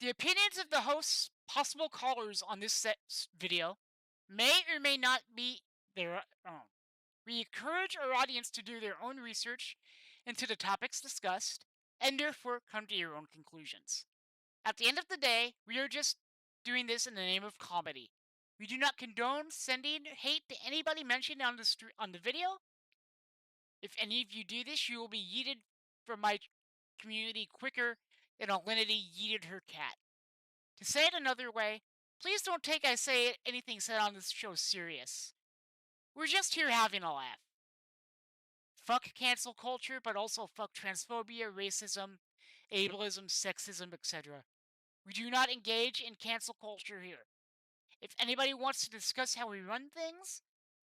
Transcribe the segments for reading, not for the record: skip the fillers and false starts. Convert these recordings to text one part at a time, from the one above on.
The opinions of the hosts, possible callers on this video, may or may not be their own. We encourage our audience to do their own research into the topics discussed and therefore come to your own conclusions. At the end of the day, we are just doing this in the name of comedy. We do not condone sending hate to anybody mentioned on the video. If any of you do this, you will be yeeted from my community quicker than Alinity yeeted her cat. To say it another way, please don't take I say anything said on this show serious. We're just here having a laugh. Fuck cancel culture, but also fuck transphobia, racism, ableism, sexism, etc. We do not engage in cancel culture here. If anybody wants to discuss how we run things,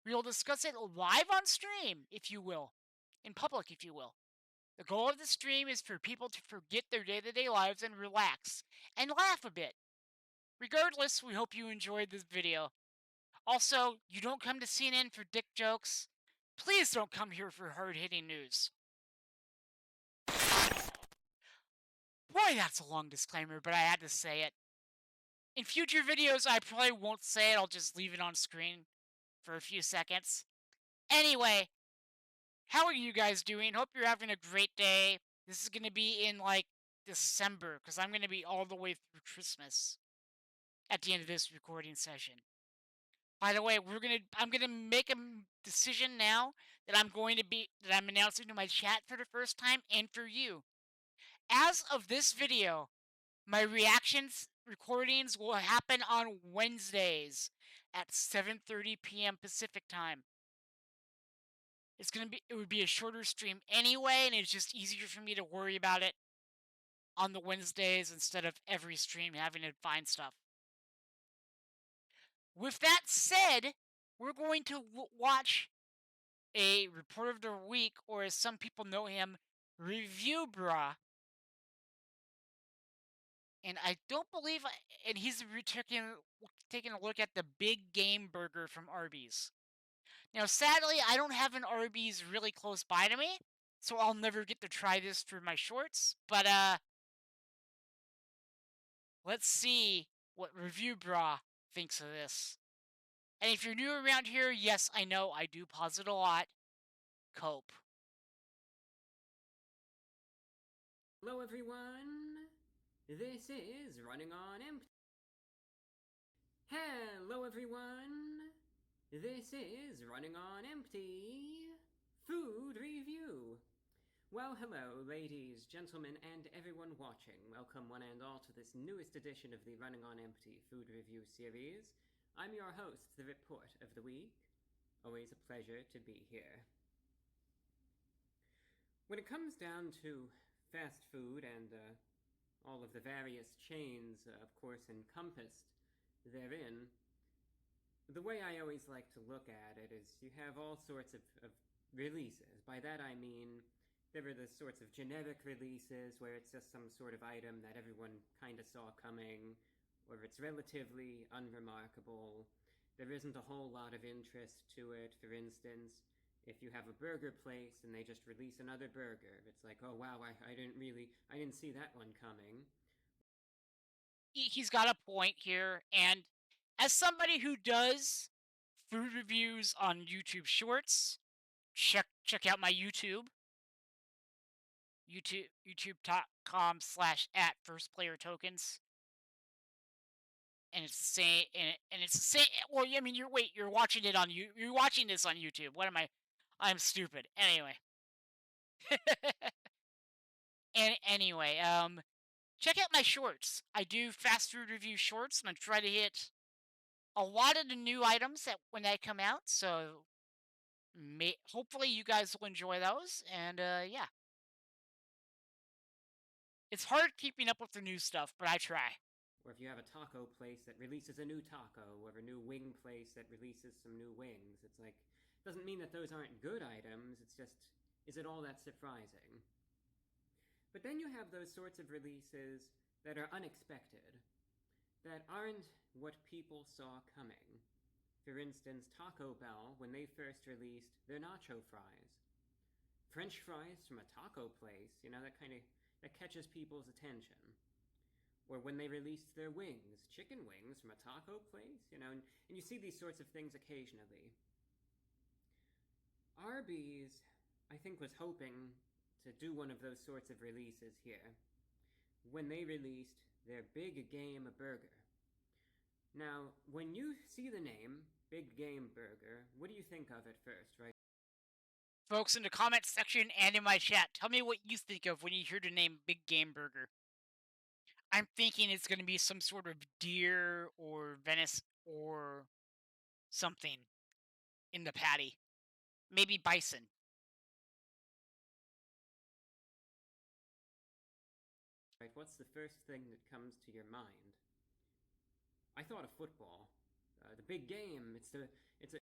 we will discuss it live on stream, if you will. In public, if you will. The goal of the stream is for people to forget their day-to-day lives and relax, and laugh a bit. Regardless, we hope you enjoyed this video. Also, you don't come to CNN for dick jokes. Please don't come here for hard-hitting news. Boy, that's a long disclaimer, but I had to say it. In future videos, I probably won't say it, I'll just leave it on screen for a few seconds. Anyway, how are you guys doing? Hope you're having a great day. This is going to be in, like, December, because I'm going to be all the way through Christmas at the end of this recording session. By the way, I'm gonna make a decision now that I'm announcing to my chat for the first time and for you. As of this video, my reactions recordings will happen on Wednesdays at 7:30 p.m. Pacific time. It would be a shorter stream anyway, and it's just easier for me to worry about it on the Wednesdays instead of every stream having to find stuff. With that said, we're going to watch a reporter of the week, or as some people know him, reviewnbruh. And I don't believe, and he's taking a look at the Big Game Burger from Arby's. Now, sadly, I don't have an Arby's really close by to me, so I'll never get to try this for my shorts. But let's see what reviewnbruh thinks of this. And if you're new around here, yes, I know I do pause it a lot. Cope. Hello everyone, this is Running on Empty. Hello everyone, this is Running on Empty Food Review. Well, hello ladies, gentlemen, and everyone watching. Welcome one and all to this newest edition of the Running on Empty Food Review series. I'm your host, the Report of the Week. Always a pleasure to be here. When it comes down to fast food and all of the various chains, of course, encompassed therein, the way I always like to look at it is you have all sorts of releases. By that I mean there are the sorts of generic releases where it's just some sort of item that everyone kind of saw coming, or it's relatively unremarkable. There isn't a whole lot of interest to it. For instance, if you have a burger place and they just release another burger, it's like, oh wow, I didn't see that one coming. He's got a point here, and as somebody who does food reviews on YouTube Shorts, check out my youtube.com/@firstplayertokens, and it's the same, and it's the same. Well, I mean, you're watching you're watching this on YouTube. What am I? I'm stupid. Anyway, and anyway, check out my shorts. I do fast food review shorts, and I try to hit a lot of the new items that when they come out. So hopefully you guys will enjoy those. And yeah, it's hard keeping up with the new stuff, but I try. Or if you have a taco place that releases a new taco, or a new wing place that releases some new wings, it's like, doesn't mean that those aren't good items, it's just, is it all that surprising? But then you have those sorts of releases that are unexpected, that aren't what people saw coming. For instance, Taco Bell, when they first released their nacho fries. French fries from a taco place, that catches people's attention. or when they released their wings, chicken wings from a taco place, and you see these sorts of things occasionally. Arby's, I think, was hoping to do one of those sorts of releases here when they released their Big Game Burger. Now, when you see the name Big Game Burger, what do you think of at first, right? Folks in the comments section and in my chat, tell me what you think of when you hear the name Big Game Burger. I'm thinking it's going to be some sort of deer or venison or something in the patty. Maybe bison. Right? What's the first thing that comes to your mind? I thought of football. The big game. It's a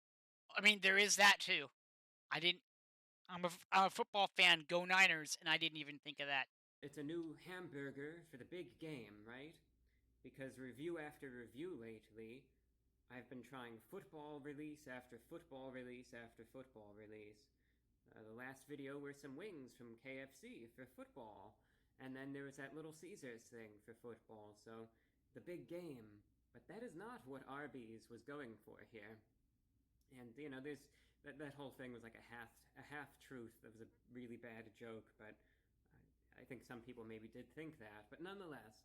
I mean, there is that too. I didn't. I'm a football fan. Go Niners, and I didn't even think of that. it's a new hamburger for the big game, right? Because review after review lately, I've been trying football release after football release after football release. The last video were some wings from KFC for football, and then there was that Little Caesars thing for football. So the big game, but that is not what Arby's was going for here. And there's that whole thing was like a half truth. That was a really bad joke, but I think some people maybe did think that. But nonetheless,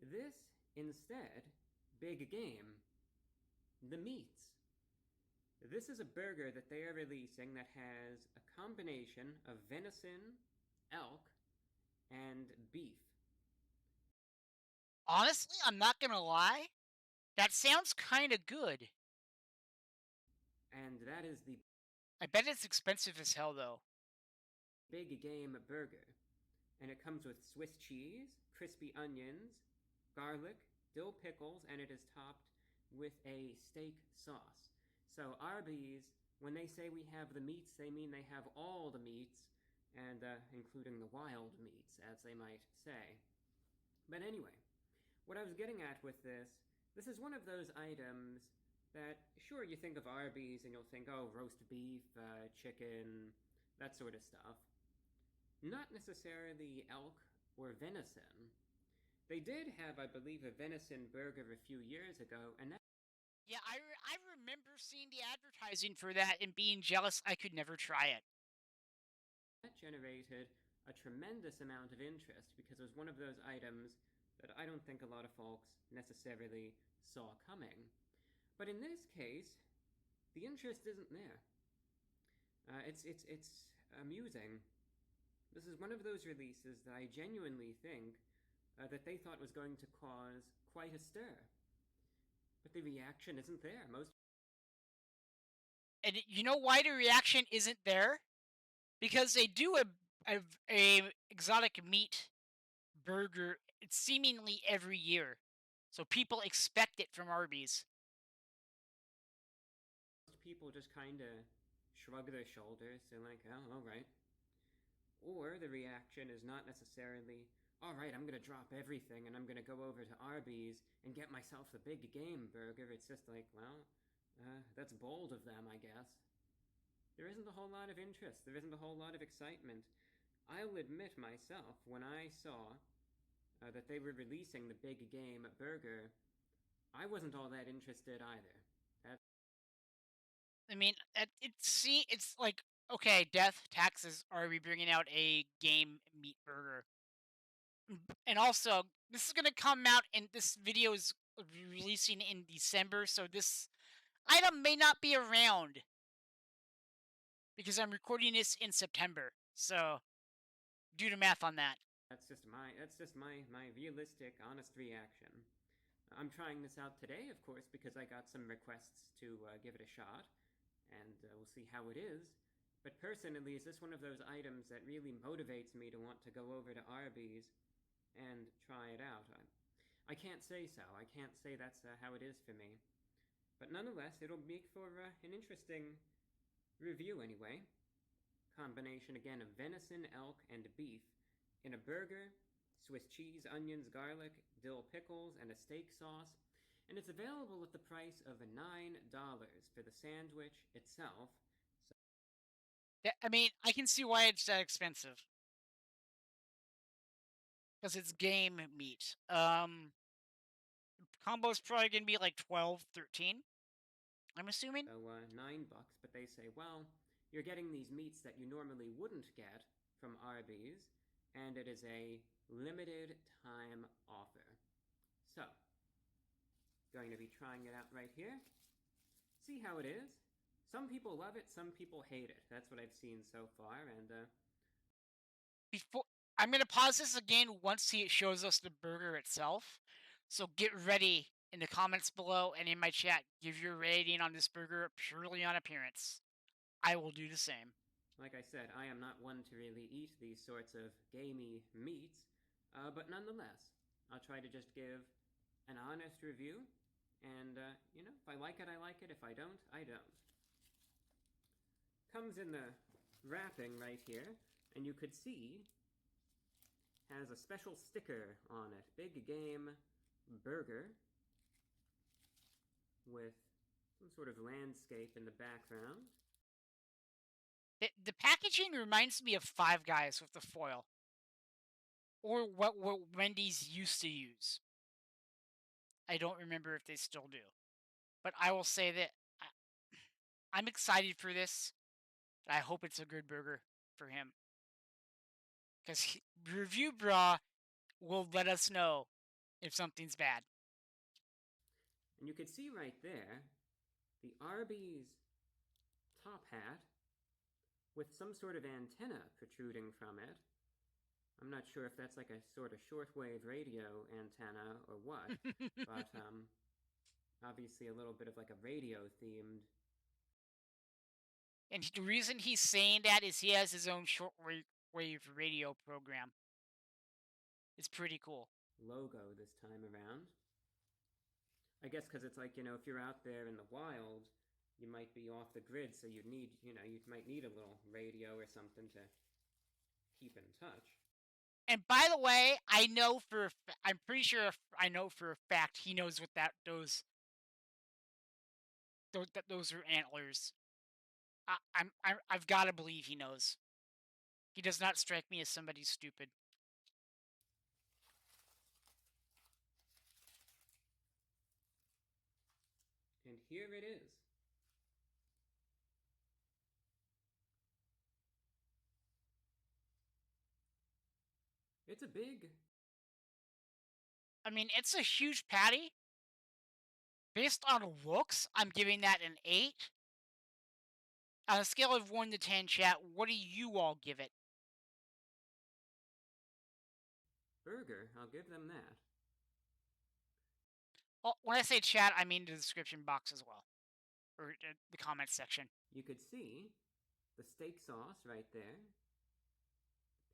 this instead, big game, the meats. This is a burger that they are releasing that has a combination of venison, elk, and beef. Honestly, I'm not gonna lie. That sounds kind of good. And that is the I bet it's expensive as hell, though. big game burger. And it comes with Swiss cheese, crispy onions, garlic, dill pickles, and it is topped with a steak sauce. So Arby's, when they say we have the meats, they mean they have all the meats, and including the wild meats, as they might say. But anyway, what I was getting at with this is one of those items that, sure, you think of Arby's and you'll think, oh, roast beef, chicken, that sort of stuff. Not necessarily elk or venison. They did have, I believe, a venison burger a few years ago, and Yeah, I remember seeing the advertising for that and being jealous I could never try it. that generated a tremendous amount of interest because it was one of those items that I don't think a lot of folks necessarily saw coming. But in this case, the interest isn't there. It's amusing. This is one of those releases that I genuinely think that they thought was going to cause quite a stir. But the reaction isn't there. Most And you know why the reaction isn't there? Because they do a exotic meat burger seemingly every year, so people expect it from Arby's. people just kind of shrug their shoulders. They're like, oh, all right. Or the reaction is not necessarily, all right, I'm going to drop everything and I'm going to go over to Arby's and get myself the big game burger. It's just like, well, that's bold of them, I guess. There isn't a whole lot of interest. There isn't a whole lot of excitement. I'll admit myself, when I saw that they were releasing the big game burger, I wasn't all that interested either. That I mean, it's like, okay, death, taxes, are we bringing out a game meat burger? And also, this is gonna come out, and this video is releasing in December, so this item may not be around because I'm recording this in September. So do the math on that. that's just my realistic, honest reaction. I'm trying this out today, of course, because I got some requests to give it a shot, and we'll see how it is. But personally, is this one of those items that really motivates me to want to go over to Arby's and try it out? I can't say so. I can't say that's how it is for me. But nonetheless, it'll make for an interesting review anyway. Combination again of venison, elk, and beef in a burger, Swiss cheese, onions, garlic, dill pickles, and a steak sauce. And it's available at the price of $9 for the sandwich itself. I mean, I can see why it's that expensive. because it's game meat. Combo's probably gonna be like 12, 13. I'm assuming. So $9, but they say, well, you're getting these meats that you normally wouldn't get from Arby's, and it is a limited time offer. So, going to be trying it out right here. See how it is. Some people love it, some people hate it. That's what I've seen so far, and Before I'm gonna pause this again once he shows us the burger itself. So get ready in the comments below and in my chat. Give your rating on this burger purely on appearance. I will do the same. like I said, I am not one to really eat these sorts of gamey meats, but nonetheless, I'll try to just give an honest review, and, if I like it, I like it. If I don't, I don't. Comes in the wrapping right here, and you could see has a special sticker on it. Big Game Burger with some sort of landscape in the background. The packaging reminds me of Five Guys with the foil, or what Wendy's used to use. I don't remember if they still do, but I will say that I'm excited for this. I hope it's a good burger for him because Review Bruh will let us know if something's bad. And you could see right there the Arby's top hat with some sort of antenna protruding from it. I'm not sure if that's like a sort of shortwave radio antenna or what, but obviously a little bit of like a radio themed And the reason he's saying that is he has his own shortwave radio program. It's pretty cool. logo this time around. I guess because it's like, if you're out there in the wild, you might be off the grid, so you might need a little radio or something to keep in touch. And by the way, I'm pretty sure I know for a fact he knows what those are antlers. I've got to believe he knows. He does not strike me as somebody stupid. And here it is. It's a big. I mean, it's a huge patty. Based on looks, I'm giving that an 8. On a scale of 1 to 10, chat, what do you all give it? Burger, I'll give them that. Well, when I say chat, I mean the description box as well, or the comment section. You could see the steak sauce right there,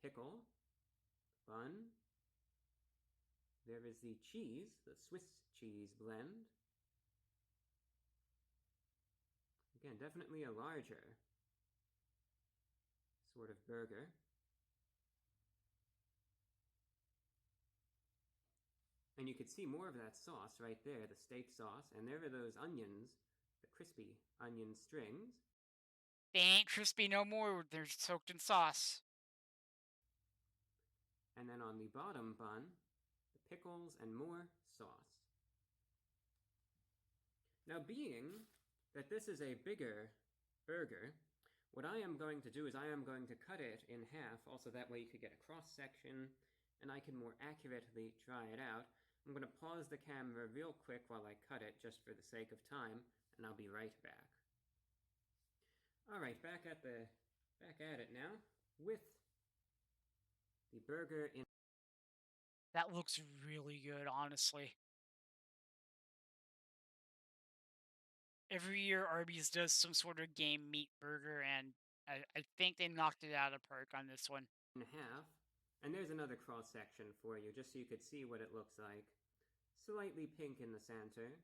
pickle, bun. There is the cheese, the Swiss cheese blend. Again, definitely a larger sort of burger. And you could see more of that sauce right there, the steak sauce. And there are those onions, the crispy onion strings. They ain't crispy no more. They're soaked in sauce. And then on the bottom bun, the pickles and more sauce. Now, being that this is a bigger burger, what I am going to do is I am going to cut it in half, also that way you could get a cross section and I can more accurately try it out. I'm going to pause the camera real quick while I cut it just for the sake of time, and I'll be right back. Alright, back at it now with the burger in. That looks really good, honestly. Every year, Arby's does some sort of game meat burger, and I think they knocked it out of the park on this one. In half. And there's another cross section for you, just so you could see what it looks like. Slightly pink in the center.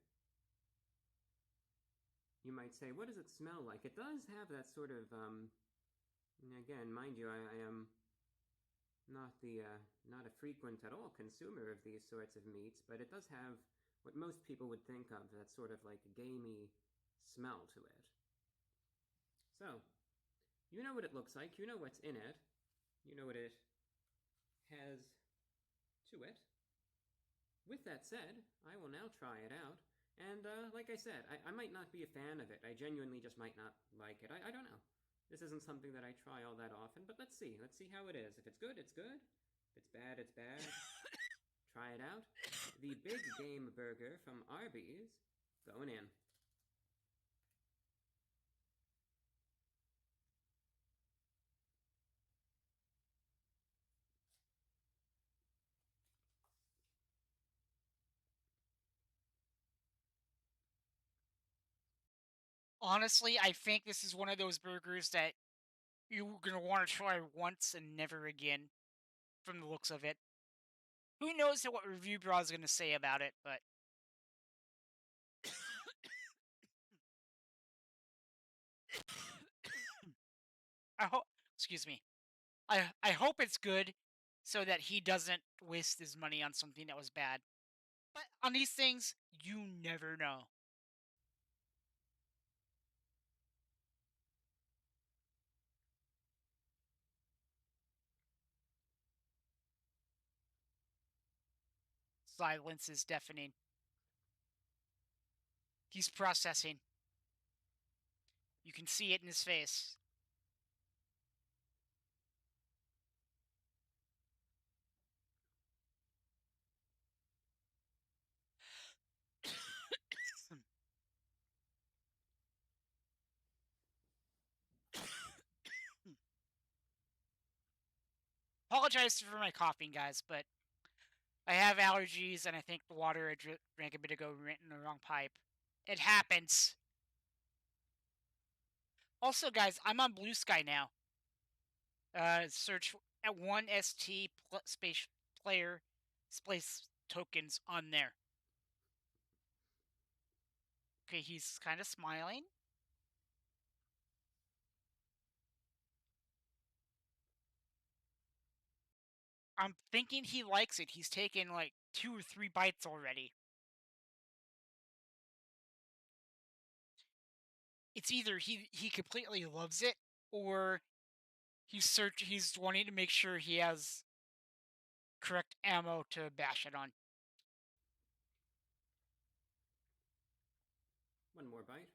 You might say, what does it smell like? It does have that sort of, again, mind you, I am not a frequent at all consumer of these sorts of meats, but it does have what most people would think of, that sort of like gamey smell to it. So, you know what it looks like, you know what's in it, you know what it has to it. With that said, I will now try it out. And like I said, I might not be a fan of it. I genuinely just might not like it. I don't know. This isn't something that I try all that often, but let's see. Let's see how it is. If it's good, it's good. If it's bad, it's bad. Try it out. The Big Game Burger from Arby's going in. Honestly, I think this is one of those burgers that you're gonna want to try once and never again, from the looks of it. Who knows what Review Bra is gonna say about it, but I hope. Excuse me. I hope it's good, so that he doesn't waste his money on something that was bad. But on these things, you never know. Silence is deafening. He's processing. You can see it in his face. Apologize for my coughing, guys, but I have allergies, and I think the water I drank a bit ago went in the wrong pipe. It happens. Also, guys, I'm on Blue Sky now. Search at 1ST space player space tokens on there. Okay, he's kind of smiling. I'm thinking he likes it. He's taken like 2 or 3 bites already. It's either he completely loves it, or he's wanting to make sure he has correct ammo to bash it on. One more bite.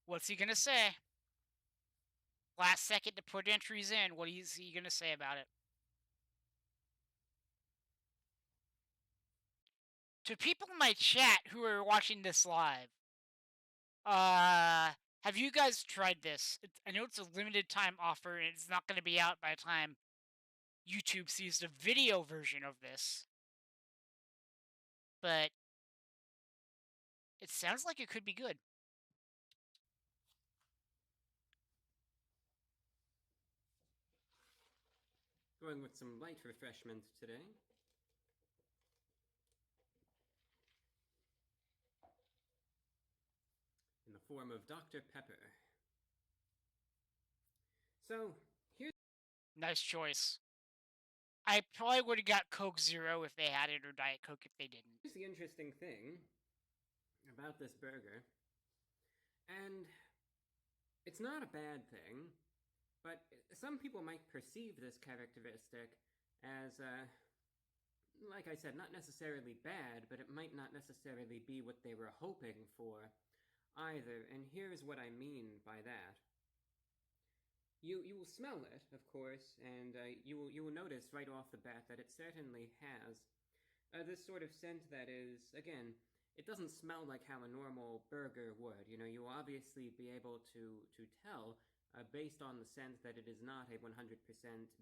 What's he gonna say? Last second to put entries in. What is he gonna say about it? To people in my chat who are watching this live, have you guys tried this? I know it's a limited time offer, and it's not going to be out by the time YouTube sees the video version of this. But it sounds like it could be good. Going with some light refreshment today. In the form of Dr. Pepper. So, here's Nice choice. I probably would have got Coke Zero if they had it, or Diet Coke if they didn't. the interesting thing about this burger. And it's not a bad thing, but some people might perceive this characteristic as, like I said, not necessarily bad, but it might not necessarily be what they were hoping for either. And here's what I mean by that. You will smell it, of course, and you will notice right off the bat that it certainly has this sort of scent that is, again, it doesn't smell like how a normal burger would. You know, you will obviously be able to tell based on the scent that it is not a 100%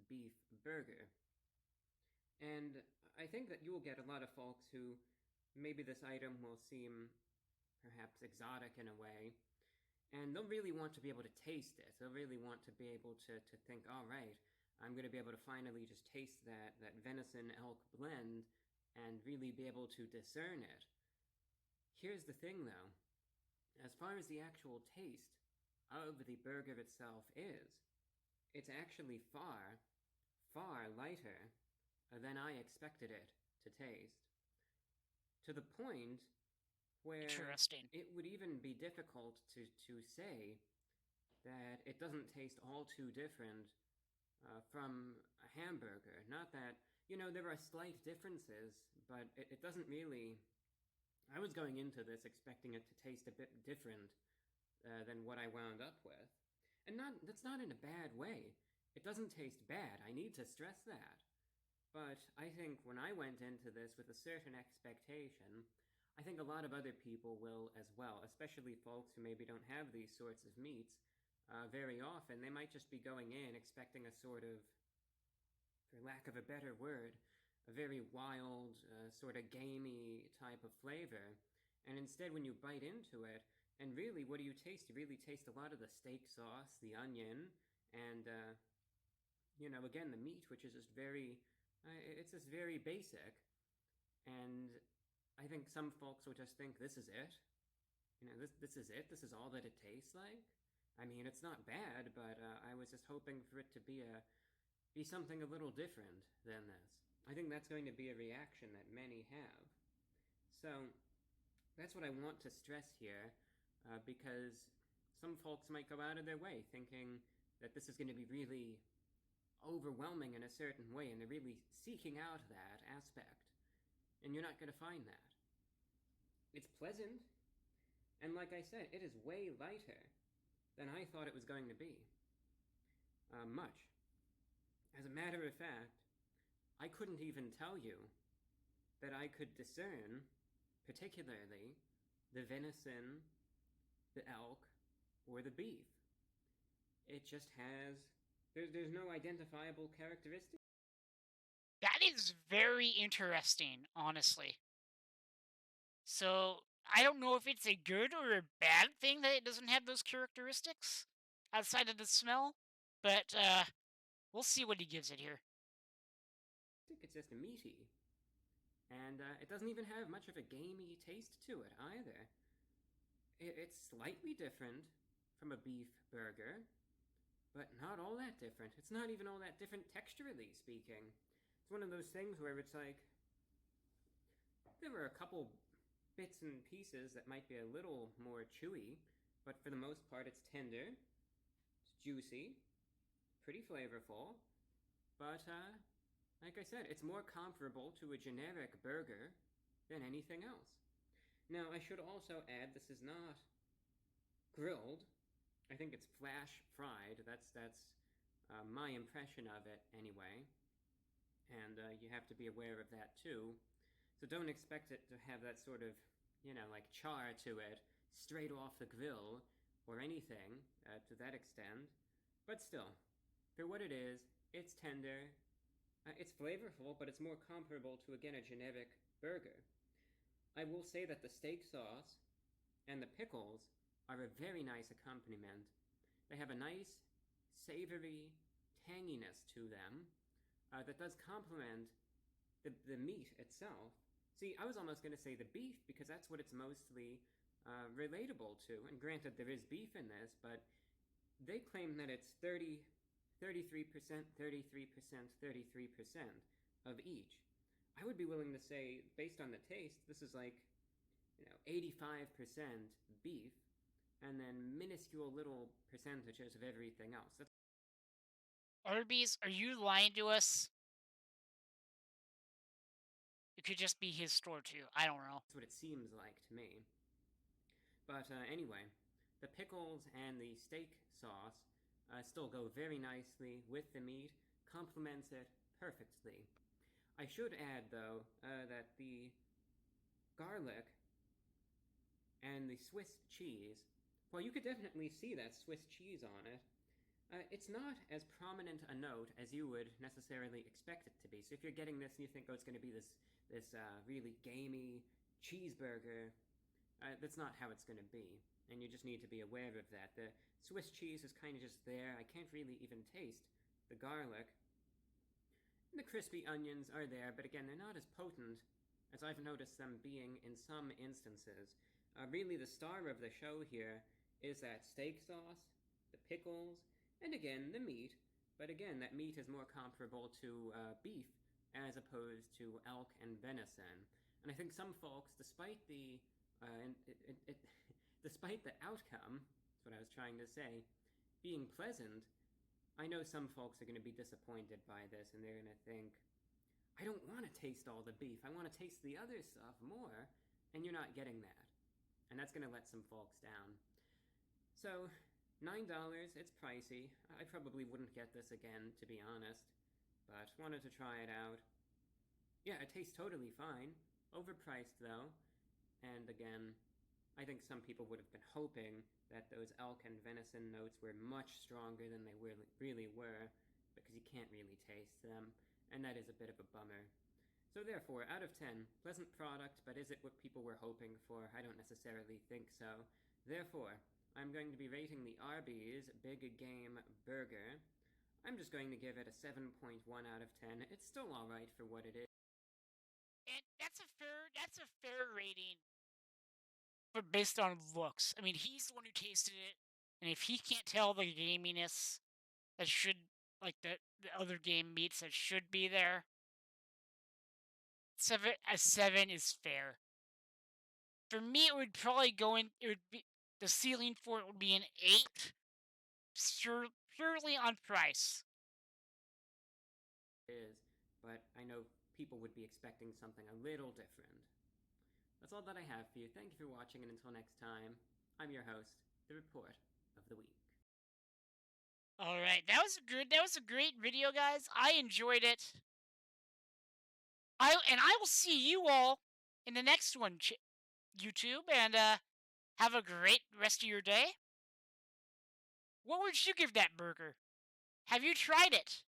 beef burger. And I think that you will get a lot of folks who maybe this item will seem perhaps exotic in a way, and they'll really want to be able to taste it. They'll really want to be able to think, all right, I'm going to be able to finally just taste that venison elk blend and really be able to discern it. Here's the thing, though. As far as the actual taste of the burger itself is, it's actually far, far lighter than I expected it to taste. To the point where Interesting. it would even be difficult to say that it doesn't taste all too different from a hamburger. Not that, there are slight differences, but it doesn't really. I was going into this expecting it to taste a bit different than what I wound up with. And that's not in a bad way. It doesn't taste bad. I need to stress that. But I think when I went into this with a certain expectation, I think a lot of other people will as well, especially folks who maybe don't have these sorts of meats very often. They might just be going in expecting a sort of, for lack of a better word, a very wild, sort of gamey type of flavor. And instead, when you bite into it, and really, what do you taste? You really taste a lot of the steak sauce, the onion, and, again, the meat, which is just it's just very basic. And I think some folks will just think this is it. This is it. This is all that it tastes like. I mean, it's not bad, but I was just hoping for it to be something a little different than this. I think that's going to be a reaction that many have. So that's what I want to stress here, because some folks might go out of their way thinking that this is going to be really overwhelming in a certain way, and they're really seeking out that aspect. And you're not going to find that. It's pleasant, and like I said, it is way lighter than I thought it was going to be. Much. As a matter of fact, I couldn't even tell you that I could discern, particularly, the venison, the elk, or the beef. It just has. There's no identifiable characteristic. That is very interesting, honestly. So, I don't know if it's a good or a bad thing that it doesn't have those characteristics outside of the smell, but we'll see what he gives it here. It's just meaty. And it doesn't even have much of a gamey taste to it either. It's slightly different from a beef burger, but not all that different. It's not even all that different texturally speaking. It's one of those things where it's like there were a couple bits and pieces that might be a little more chewy, but for the most part it's tender, it's juicy, pretty flavorful, but like I said, it's more comparable to a generic burger than anything else. Now, I should also add this is not grilled. I think it's flash fried. That's my impression of it anyway. And you have to be aware of that too. So don't expect it to have that sort of, like char to it straight off the grill or anything to that extent. But still, for what it is, it's tender. It's flavorful, but it's more comparable to, again, a generic burger. I will say that the steak sauce and the pickles are a very nice accompaniment. They have a nice, savory tanginess to them that does complement the meat itself. See, I was almost going to say the beef because that's what it's mostly relatable to. And granted, there is beef in this, but they claim that it's 33%, 33%, 33% of each. I would be willing to say, based on the taste, this is like, 85% beef, and then minuscule little percentages of everything else. That's Arby's, are you lying to us? It could just be his store too. I don't know. what it seems like to me. But anyway, the pickles and the steak sauce still go very nicely with the meat, complements it perfectly. I should add, though, that the garlic and the Swiss cheese, well, you could definitely see that Swiss cheese on it. It's not as prominent a note as you would necessarily expect it to be. So if you're getting this and you think, oh, it's going to be this really gamey cheeseburger, that's not how it's going to be. And you just need to be aware of that. The Swiss cheese is kind of just there. I can't really even taste the garlic. And the crispy onions are there, but again, they're not as potent as I've noticed them being in some instances. Really, the star of the show here is that steak sauce, the pickles, and again, the meat. But again, that meat is more comparable to beef as opposed to elk and venison. And I think some folks, despite the despite the outcome, that's what I was trying to say, being pleasant, I know some folks are going to be disappointed by this, and they're going to think, I don't want to taste all the beef. I want to taste the other stuff more, and you're not getting that. And that's going to let some folks down. So, $9, it's pricey. I probably wouldn't get this again, to be honest, but wanted to try it out. Yeah, it tastes totally fine. Overpriced, though. And again, I think some people would have been hoping that those elk and venison notes were much stronger than they really were, because you can't really taste them, and that is a bit of a bummer. So therefore, out of 10, pleasant product, but is it what people were hoping for? I don't necessarily think so. Therefore, I'm going to be rating the Arby's Big Game Burger. I'm just going to give it a 7.1 out of 10. It's still alright for what it is. And that's a fair rating, but based on looks. I mean, he's the one who tasted it, and if he can't tell the gaminess that should, like the other game meats that should be there, a 7 is fair. For me, it would probably go in. It would be the ceiling for it would be an 8, purely on price. Is, but I know people would be expecting something a little different. That's all that I have for you. Thank you for watching, and until next time, I'm your host, the Report of the Week. All right, that was good. That was a great video, guys. I enjoyed it. I will see you all in the next one, YouTube, and have a great rest of your day. What would you give that burger? Have you tried it?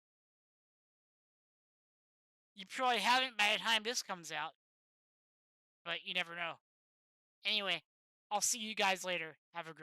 You probably haven't by the time this comes out, but you never know. Anyway, I'll see you guys later. Have a great